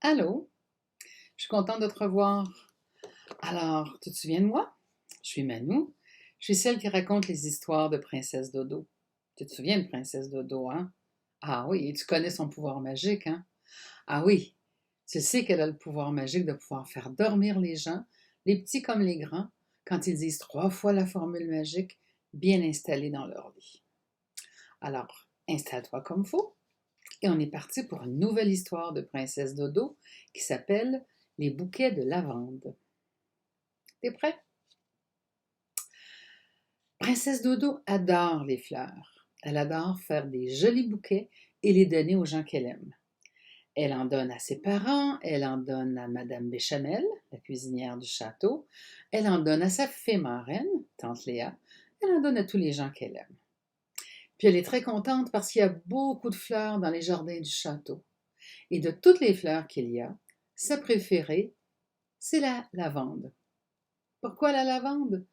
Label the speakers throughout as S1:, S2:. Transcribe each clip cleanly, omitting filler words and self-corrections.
S1: Allô, je suis contente de te revoir. Alors, tu te souviens de moi? Je suis Manou. Je suis celle qui raconte les histoires de Princesse Dodo. Tu te souviens de Princesse Dodo, hein? Ah oui, et tu connais son pouvoir magique, hein? Ah oui, tu sais qu'elle a le pouvoir magique de pouvoir faire dormir les gens, les petits comme les grands, quand ils disent 3 fois la formule magique, bien installés dans leur lit. Alors, installe-toi comme faut. Et on est parti pour une nouvelle histoire de Princesse Dodo qui s'appelle Les bouquets de lavande. T'es prêt? Princesse Dodo adore les fleurs. Elle adore faire des jolis bouquets et les donner aux gens qu'elle aime. Elle en donne à ses parents, elle en donne à Madame Béchamel, la cuisinière du château, elle en donne à sa fée marraine, Tante Léa, elle en donne à tous les gens qu'elle aime. Puis elle est très contente parce qu'il y a beaucoup de fleurs dans les jardins du château. Et de toutes les fleurs qu'il y a, sa préférée, c'est la lavande. Pourquoi la lavande?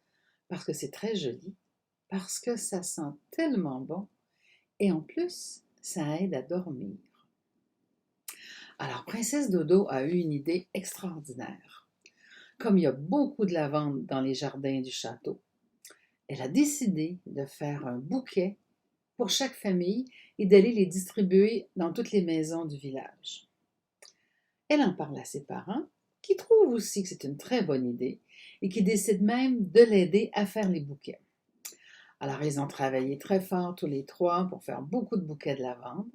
S1: Parce que c'est très joli, parce que ça sent tellement bon, et en plus, ça aide à dormir. Alors, Princesse Dodo a eu une idée extraordinaire. Comme il y a beaucoup de lavande dans les jardins du château, elle a décidé de faire un bouquet pour chaque famille et d'aller les distribuer dans toutes les maisons du village. Elle en parle à ses parents, qui trouvent aussi que c'est une très bonne idée et qui décident même de l'aider à faire les bouquets. Alors, ils ont travaillé très fort tous les trois pour faire beaucoup de bouquets de lavande.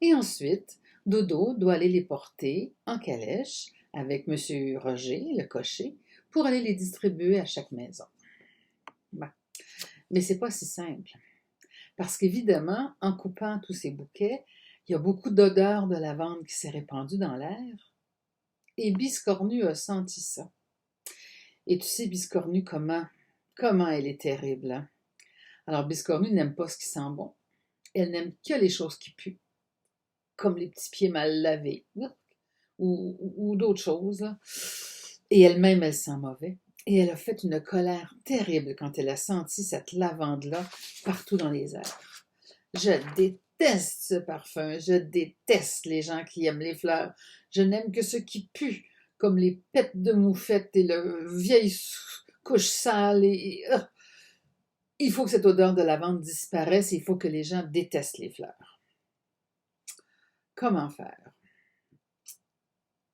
S1: Et ensuite, Dodo doit aller les porter en calèche avec Monsieur Roger, le cocher, pour aller les distribuer à chaque maison. Bon. Mais c'est pas si simple. Parce qu'évidemment, en coupant tous ces bouquets, il y a beaucoup d'odeur de lavande qui s'est répandue dans l'air. Et Biscornu a senti ça. Et tu sais, Biscornu, comment elle est terrible, hein? Alors, Biscornu n'aime pas ce qui sent bon. Elle n'aime que les choses qui puent, comme les petits pieds mal lavés, ou d'autres choses, là. Et elle-même, elle sent mauvais. Et elle a fait une colère terrible quand elle a senti cette lavande-là partout dans les airs. Je déteste ce parfum, je déteste les gens qui aiment les fleurs. Je n'aime que ceux qui puent, comme les pets de moufette et le vieille couche sale. Il faut que cette odeur de lavande disparaisse, il faut que les gens détestent les fleurs. Comment faire?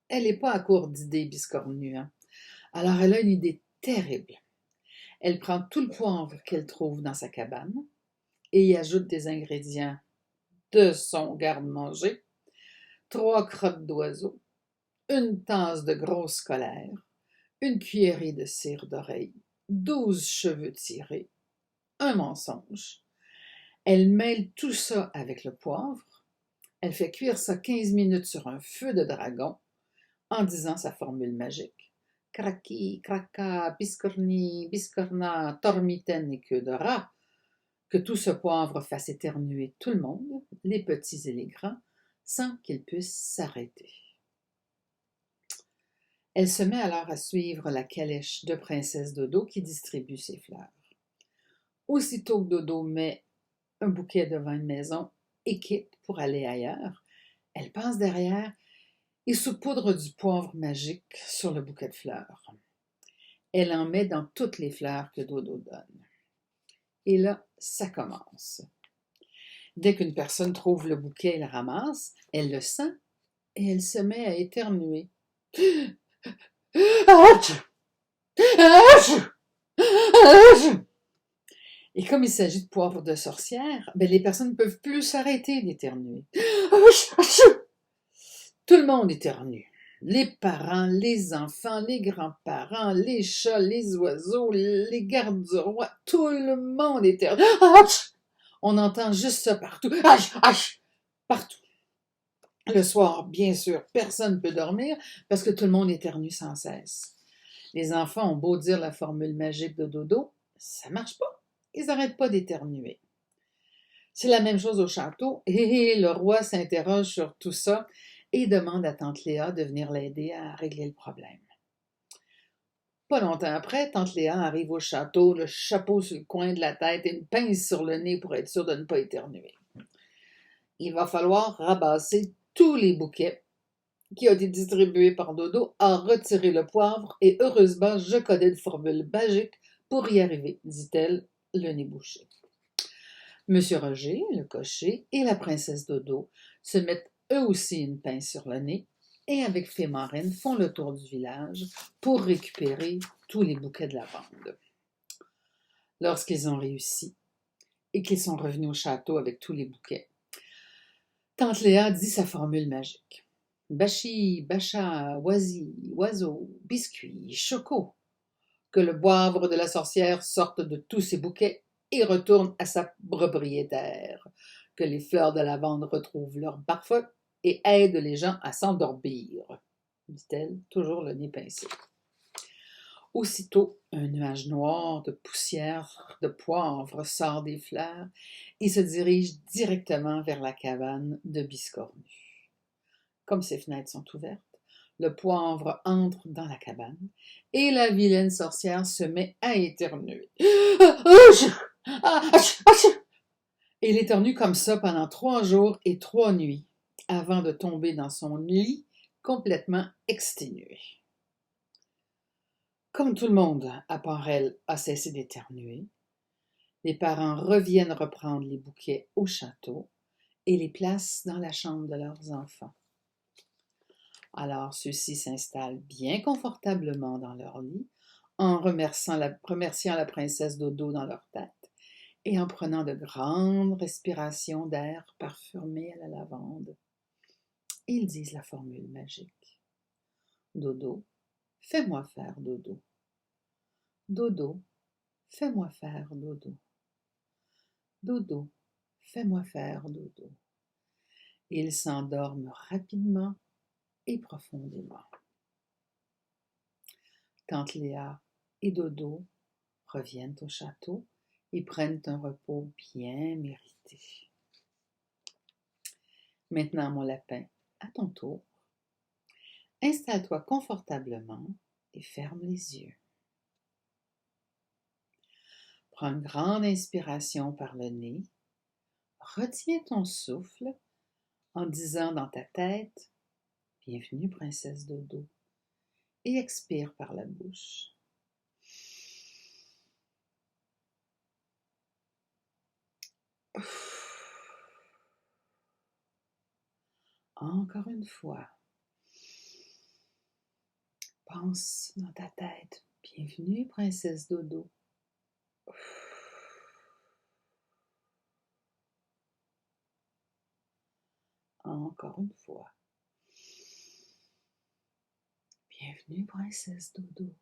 S1: Elle n'est pas à court d'idées, Biscornue, hein? Alors elle a une idée terrible. Elle prend tout le poivre qu'elle trouve dans sa cabane et y ajoute des ingrédients de son garde-manger, 3 crottes d'oiseau, une tasse de grosse colère, une cuillerée de cire d'oreille, 12 cheveux tirés, un mensonge. Elle mêle tout ça avec le poivre. Elle fait cuire ça 15 minutes sur un feu de dragon en disant sa formule magique. Kraki, kraka, biscorni, biscorna, tormitaine et queue de rat. Que tout ce poivre fasse éternuer tout le monde, les petits et les grands, sans qu'ils puissent s'arrêter. Elle se met alors à suivre la calèche de Princesse Dodo qui distribue ses fleurs. Aussitôt que Dodo met un bouquet devant une maison et quitte pour aller ailleurs, elle passe derrière et saupoudre du poivre magique sur le bouquet de fleurs. Elle en met dans toutes les fleurs que Dodo donne. Et là, ça commence. Dès qu'une personne trouve le bouquet et le ramasse, elle le sent et elle se met à éternuer. Et comme il s'agit de poivre de sorcière, les personnes ne peuvent plus s'arrêter d'éternuer. Tout le monde éternue. Les parents, les enfants, les grands-parents, les chats, les oiseaux, les gardes du roi, tout le monde éternue. On entend juste ça partout. Partout. Le soir, bien sûr, personne ne peut dormir parce que tout le monde éternue sans cesse. Les enfants ont beau dire la formule magique de Dodo, ça marche pas. Ils n'arrêtent pas d'éternuer. C'est la même chose au château et le roi s'interroge sur tout ça et demande à Tante Léa de venir l'aider à régler le problème. Pas longtemps après, Tante Léa arrive au château, le chapeau sur le coin de la tête et une pince sur le nez pour être sûre de ne pas éternuer. Il va falloir rabasser tous les bouquets qui a été distribué par Dodo a retiré le poivre et heureusement, je connais une formule magique pour y arriver, dit-elle, le nez bouché. Monsieur Roger, le cocher et la princesse Dodo se mettent eux aussi une pince sur le nez et avec Fée Marraine font le tour du village pour récupérer tous les bouquets de lavande. Lorsqu'ils ont réussi et qu'ils sont revenus au château avec tous les bouquets, tante Léa dit sa formule magique. Bachi, bacha, oisi, oiseau, biscuit, choco. Que le boivre de la sorcière sorte de tous ses bouquets et retourne à sa propriétaire. Que les fleurs de lavande retrouvent leur parfum et aident les gens à s'endormir, dit-elle, toujours le nez pincé. Aussitôt, un nuage noir de poussière de poivre sort des fleurs et se dirige directement vers la cabane de Biscornu. Comme ses fenêtres sont ouvertes, le poivre entre dans la cabane et la vilaine sorcière se met à éternuer. Et il éternue comme ça pendant 3 jours et 3 nuits avant de tomber dans son lit complètement exténué. Comme tout le monde, à part elle, a cessé d'éternuer, les parents reviennent reprendre les bouquets au château et les placent dans la chambre de leurs enfants. Alors ceux-ci s'installent bien confortablement dans leur lit en remerciant la princesse Dodo dans leur tête et en prenant de grandes respirations d'air parfumé à la lavande. Ils disent la formule magique. Dodo, fais-moi faire dodo. Dodo, fais-moi faire dodo. Dodo, fais-moi faire dodo. Ils s'endorment rapidement et profondément. Tante Léa et Dodo reviennent au château et prennent un repos bien mérité. Maintenant, mon lapin, à ton tour, installe-toi confortablement et ferme les yeux. Prends une grande inspiration par le nez, retiens ton souffle en disant dans ta tête « Bienvenue, princesse Dodo » et expire par la bouche. Encore une fois, pense dans ta tête « Bienvenue, princesse Dodo ». Encore une fois. Bienvenue, princesse Dodo.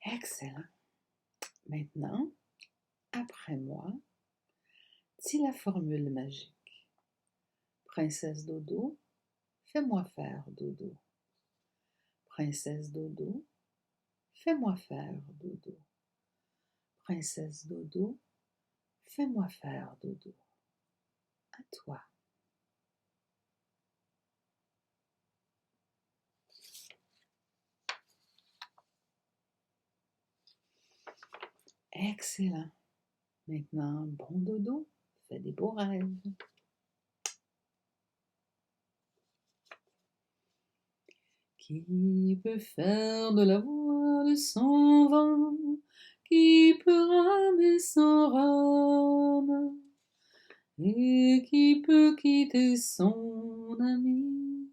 S1: Excellent. Maintenant, après moi, dis la formule magique. Princesse Dodo, fais-moi faire dodo. Princesse Dodo, fais-moi faire dodo. Princesse Dodo, fais-moi faire dodo. À toi. Excellent. Maintenant, bon dodo, fais des beaux rêves. Qui peut faire de la voile sans vent? Qui peut ramer sans rame? Et qui peut quitter son ami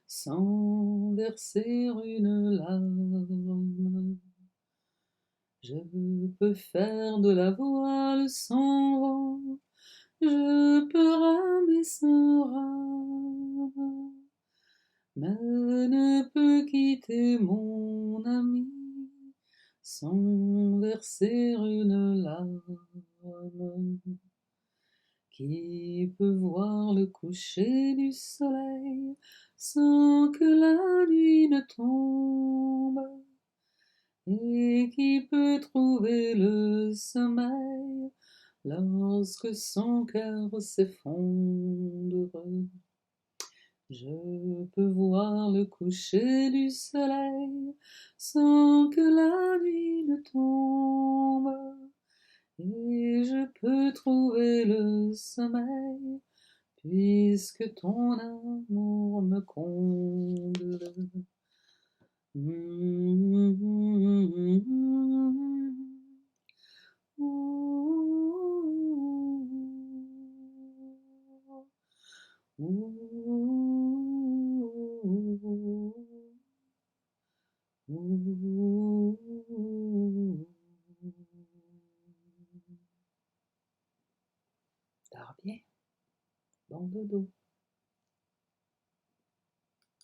S1: sans verser une larme? Je peux faire de la voile sans vent, je peux ramer sans rame, mais ne peux quitter mon ami sans verser une larme. Qui peut voir le coucher du soleil sans que la nuit ne tombe? Et qui peut trouver le sommeil lorsque son cœur s'effondre? Je peux voir le coucher du soleil sans que la nuit ne tombe. et je peux trouver le sommeil puisque ton amour me comble. Dors bien, bon dodo.